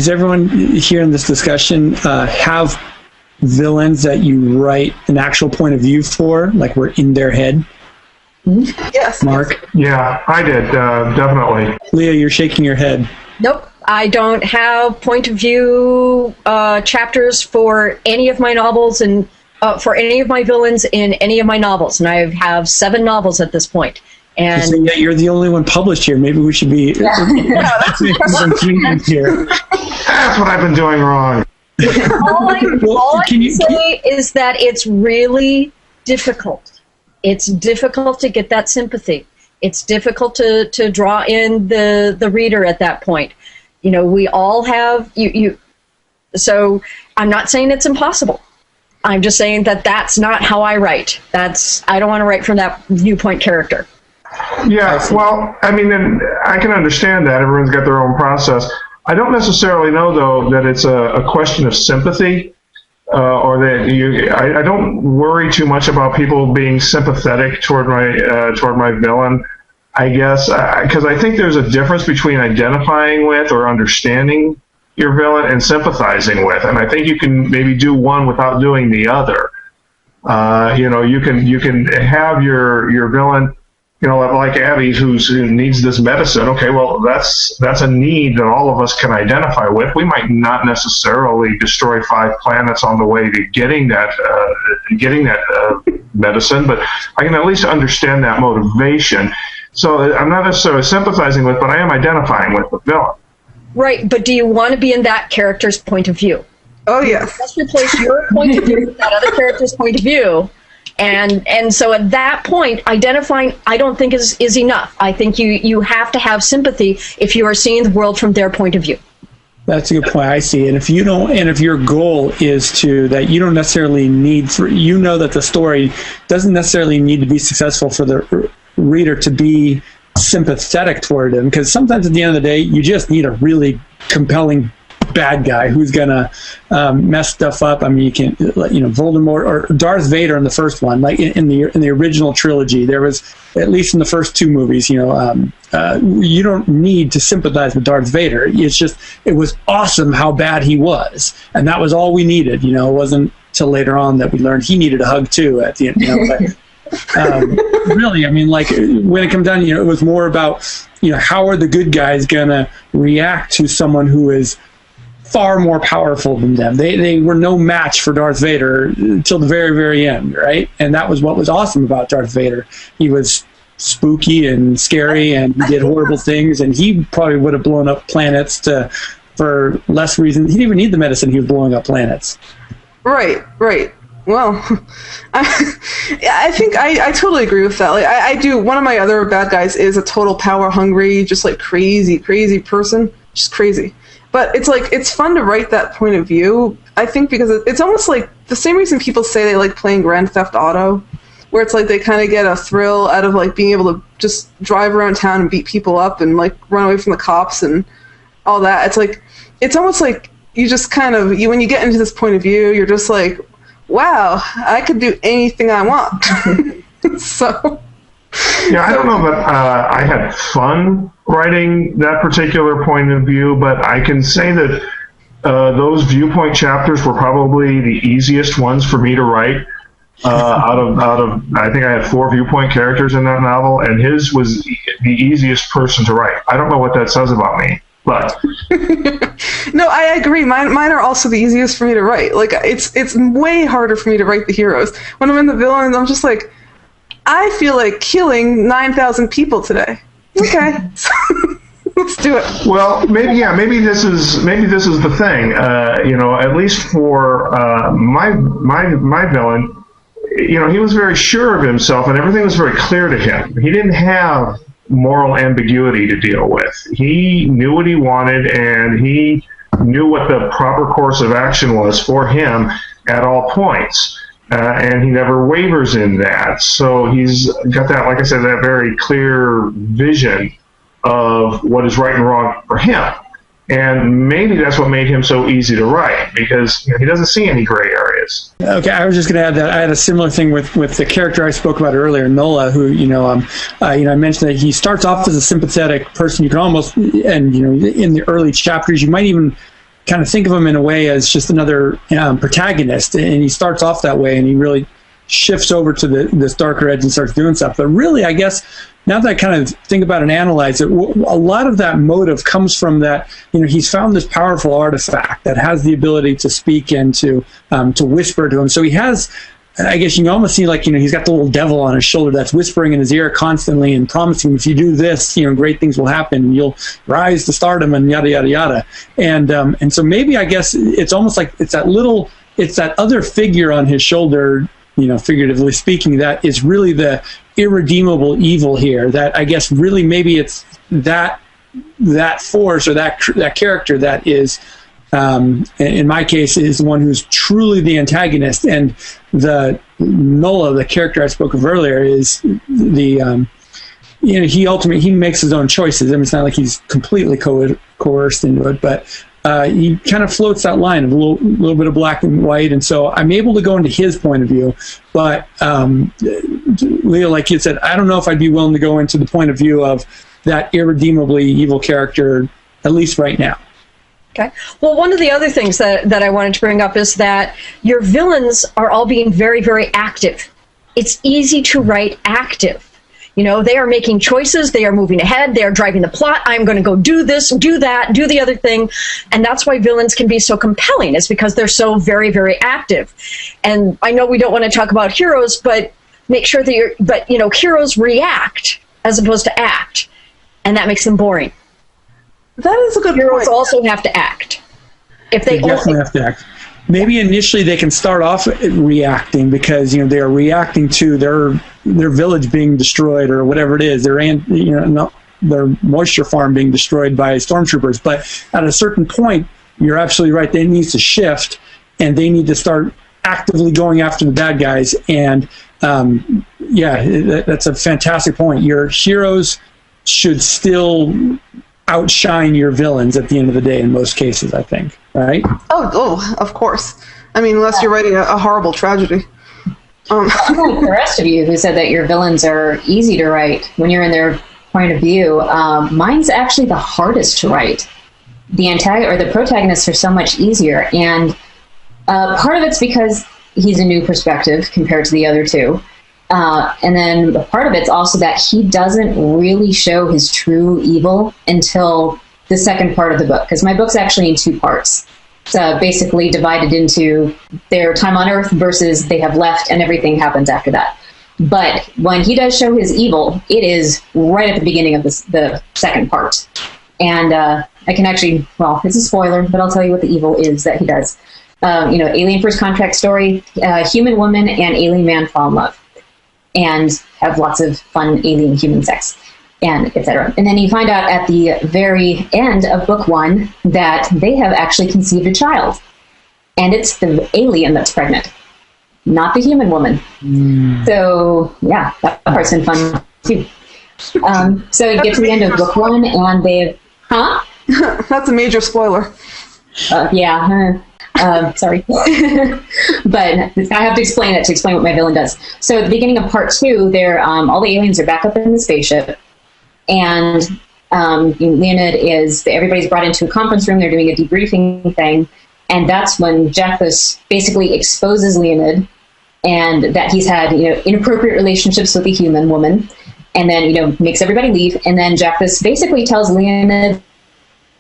does everyone here in this discussion have villains that you write an actual point of view for, like we're in their head? Yes. Mark? Yeah, I did, definitely. Leah, you're shaking your head. Nope. I don't have point of view chapters for any of my novels and for any of my villains in any of my novels. And I have 7 novels at this point. And so, yeah, you're the only one published here. Maybe we should be here. That's what I've been doing wrong. all I can say is that it's really difficult. It's difficult to get that sympathy. It's difficult to draw in the reader at that point. You know, we all have you. So I'm not saying it's impossible. I'm just saying that that's not how I write. I don't want to write from that viewpoint character. Yeah, well, I mean, and I can understand that. Everyone's got their own process. I don't necessarily know, though, that it's a question of sympathy, or that I don't worry too much about people being sympathetic toward my villain, I guess, because I think there's a difference between identifying with or understanding your villain and sympathizing with, and I think you can maybe do one without doing the other. You know, you can have your villain, you know, like Abby, who needs this medicine. Okay, well, that's a need that all of us can identify with. We might not necessarily destroy 5 planets on the way to getting that medicine, but I can at least understand that motivation. So I'm not necessarily sympathizing with, but I am identifying with the villain. Right, but do you want to be in that character's point of view? Oh, yes. Let's replace your point of view with that other character's point of view. And so at that point, identifying, I don't think is enough. I think you have to have sympathy if you are seeing the world from their point of view. That's a good point. I see. And if you don't, and if your goal is that you don't necessarily need you know that the story doesn't necessarily need to be successful for the reader to be sympathetic toward him, because sometimes at the end of the day, you just need a really compelling bad guy who's gonna mess stuff up. I mean, you can, you know, Voldemort or Darth Vader in the first one, like in the original trilogy, there was, at least in the first 2 movies, you know, you don't need to sympathize with Darth Vader. It's just, it was awesome how bad he was, and that was all we needed. You know, it wasn't till later on that we learned he needed a hug too at the end. You know, but, really, I mean, like when it comes down, you know, it was more about, you know, how are the good guys gonna react to someone who is far more powerful than them. They were no match for Darth Vader until the very, very end, right? And that was what was awesome about Darth Vader. He was spooky and scary, and he did horrible things, and he probably would have blown up planets for less reason. He didn't even need the medicine. He was blowing up planets. Right. Well, I think I totally agree with that. Like, I do. One of my other bad guys is a total power hungry, just like crazy person. Just crazy. But it's like, it's fun to write that point of view, I think, because it's almost like the same reason people say they like playing Grand Theft Auto, where it's like they kind of get a thrill out of like being able to just drive around town and beat people up and like run away from the cops and all that. It's like, it's almost like you just kind of, when you get into this point of view, you're just like, wow, I could do anything I want. So... Yeah, I don't know that I had fun writing that particular point of view, but I can say that those viewpoint chapters were probably the easiest ones for me to write. Out of, I think I had 4 viewpoint characters in that novel, and his was the easiest person to write. I don't know what that says about me, but no, I agree. Mine are also the easiest for me to write. Like it's way harder for me to write the heroes. When I'm in the villains, I'm just like, I feel like killing 9,000 people today. Okay, let's do it. Well, maybe this is the thing. You know, at least for my villain, you know, he was very sure of himself, and everything was very clear to him. He didn't have moral ambiguity to deal with. He knew what he wanted, and he knew what the proper course of action was for him at all points. And he never wavers in that. So he's got that, like I said, that very clear vision of what is right and wrong for him. And maybe that's what made him so easy to write, because, you know, he doesn't see any gray areas. Okay, I was just going to add that I had a similar thing with the character I spoke about earlier, Nola, who, I mentioned that he starts off as a sympathetic person. You can almost, and, you know, in the early chapters, you might even kind of think of him in a way as just another protagonist, and he starts off that way, and he really shifts over to this darker edge and starts doing stuff. But really, I guess, now that I kind of think about and analyze it, a lot of that motive comes from that, he's found this powerful artifact that has the ability to speak and to whisper to him. So he has, I guess you can almost see like, he's got the little devil on his shoulder that's whispering in his ear constantly and promising, if you do this, great things will happen. You'll rise to stardom and yada, yada, yada. And so maybe, I guess it's almost like it's that other figure on his shoulder, figuratively speaking, that is really the irredeemable evil here. That I guess really maybe it's that force or that character that is, in my case, is the one who's truly the antagonist, and the Nola, the character I spoke of earlier, is the he makes his own choices. I mean, it's not like he's completely coerced into it, but he kind of floats that line of a little bit of black and white, and so I'm able to go into his point of view. But Leo, like you said, I don't know if I'd be willing to go into the point of view of that irredeemably evil character, at least right now. Okay. Well, one of the other things that I wanted to bring up is that your villains are all being very, very active. It's easy to write active. They are making choices. They are moving ahead. They are driving the plot. I'm going to go do this, do that, do the other thing. And that's why villains can be so compelling, is because they're so very, very active. And I know we don't want to talk about heroes, but make sure that heroes react as opposed to act. And that makes them boring. That is a good point. Heroes also have to act. If they definitely have to act. Maybe initially they can start off reacting because they are reacting to their village being destroyed or whatever it is. Their moisture farm being destroyed by stormtroopers. But at a certain point, you're absolutely right. They need to shift, and they need to start actively going after the bad guys. And that's a fantastic point. Your heroes should still outshine your villains at the end of the day in most cases, I think, right? Oh, of course. I mean, unless you're writing a horrible tragedy. Unlike the rest of you who said that your villains are easy to write when you're in their point of view, mine's actually the hardest to write. The protagonists are so much easier, and part of it's because he's a new perspective compared to the other two. And then part of it's also that he doesn't really show his true evil until the second part of the book, because my book's actually in two parts. It's basically divided into their time on Earth versus they have left, and everything happens after that. But when he does show his evil, it is right at the beginning of the second part. And I can actually, it's a spoiler, but I'll tell you what the evil is that he does. Alien First Contact story, human woman and alien man fall in love and have lots of fun alien human sex, and etc. And then you find out at the very end of book one that they have actually conceived a child, and it's the alien that's pregnant, not the human woman. So yeah, that part's been fun too. So you get to the end of book one, and they've That's a major spoiler. Sorry. But I have to explain it to explain what my villain does. So at the beginning of part two, they're all the aliens are back up in the spaceship, and Leonid everybody's brought into a conference room. They're doing a debriefing thing, and that's when Jacqueline basically exposes Leonid, and that he's had inappropriate relationships with a human woman, and then makes everybody leave, and then Jacqueline basically tells Leonid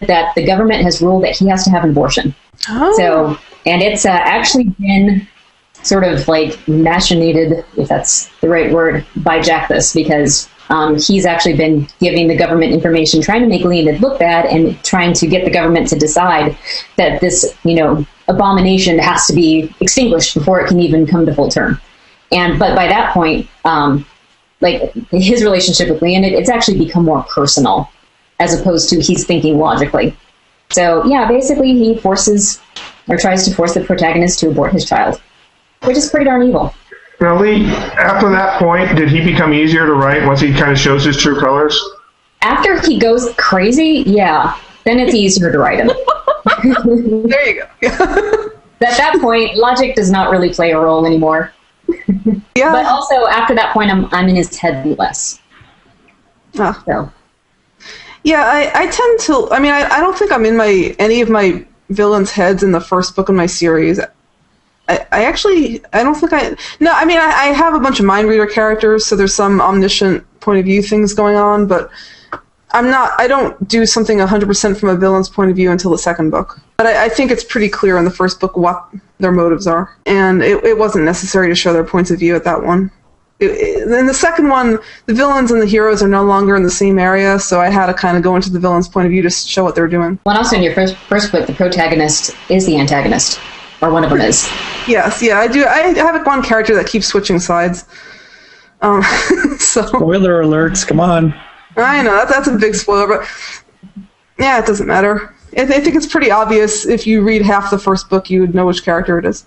that the government has ruled that he has to have an abortion. Oh. So, and it's actually been sort of like machinated, if that's the right word, by Jacqueline, because he's actually been giving the government information, trying to make Leonid look bad, and trying to get the government to decide that this, abomination has to be extinguished before it can even come to full term. But by that point, like his relationship with Leonid, it's actually become more personal, as opposed to he's thinking logically. So yeah, basically he tries to force the protagonist to abort his child, which is pretty darn evil. Now, Lee, after that point, did he become easier to write once he kind of shows his true colors? After he goes crazy, yeah, then it's easier to write him. There you go. At that point, logic does not really play a role anymore. Yeah. But also after that point, I'm in his head less. Oh. So. Yeah, I tend to. I mean, I don't think I'm in any of my villains' heads in the first book in my series. I have a bunch of mind reader characters, so there's some omniscient point of view things going on, but I don't do something 100% from a villain's point of view until the second book. But I think it's pretty clear in the first book what their motives are, and it wasn't necessary to show their points of view at that one. In the second one, the villains and the heroes are no longer in the same area, so I had to kind of go into the villain's point of view to show what they're doing. Well, also in your first book, the protagonist is the antagonist, or one of them is. Yes, yeah, I do. I have one character that keeps switching sides. So spoiler alerts, come on. I know, that's a big spoiler, but yeah, it doesn't matter. I think it's pretty obvious. If you read half the first book, you would know which character it is.